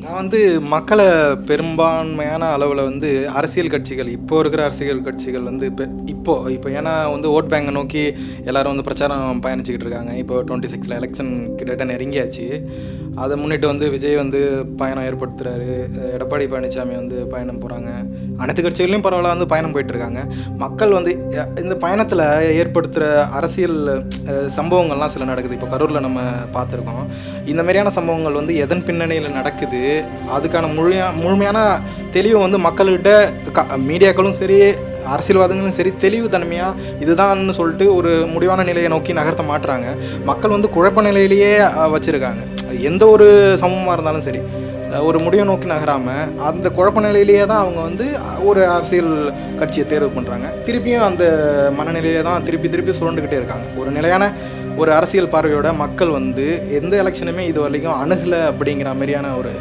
நான் வந்து மக்கள பெரும்பான்மையான அளவுல வந்து அரசியல் கட்சிகள், இப்போ இருக்கிற அரசியல் கட்சிகள் வந்து இப்போ ஏன்னா வந்து வோட் பேங்கை நோக்கி எல்லாரும் வந்து பிரச்சாரம் பயணிச்சுக்கிட்டு இருக்காங்க. இப்போ 26ல எலெக்ஷன் கிட்டத்தட்ட நெருங்கியாச்சு. அதை முன்னிட்டு வந்து விஜய் வந்து பயணம் ஏற்படுத்துறாரு. எடப்பாடி பழனிசாமி வந்து பயணம் போகிறாங்க. அனைத்து கட்சிகள்லையும் பரவாயில்ல வந்து பயணம் போயிட்டுருக்காங்க. மக்கள் வந்து இந்த பயணத்தில் ஏற்படுத்துகிற அரசியல் சம்பவங்கள்லாம் சில நடக்குது. இப்போ கரூரில் நம்ம பார்த்துருக்கோம். இந்த மாதிரியான சம்பவங்கள் வந்து எதன் பின்னணியில் நடக்குது, அதுக்கான முழுமையான தெளிவு வந்து மக்கள்கிட்ட மீடியாக்களும் சரி, அரசியல்வாதங்களும் சரி, தெளிவு தன்மையாக இதுதான்னு சொல்லிட்டு ஒரு முடிவான நிலையை நோக்கி நகர்த்த மாட்டுறாங்க. மக்கள் வந்து குழப்ப நிலையிலேயே வச்சுருக்காங்க. எந்த ஒரு சமூகமாக இருந்தாலும் சரி, ஒரு முடிவை நோக்கி நகராமல் அந்த குழப்ப நிலையிலேயே தான் அவங்க வந்து ஒரு அரசியல் கட்சியை தேர்வு பண்ணுறாங்க. திருப்பியும் அந்த மனநிலையை தான் திருப்பி சுரண்டுக்கிட்டே இருக்காங்க. ஒரு நிலையான ஒரு அரசியல் பார்வையோட மக்கள் வந்து எந்த எலெக்ஷனுமே இது வரைக்கும் அணுகலை அப்படிங்கிற மாதிரியான ஒரு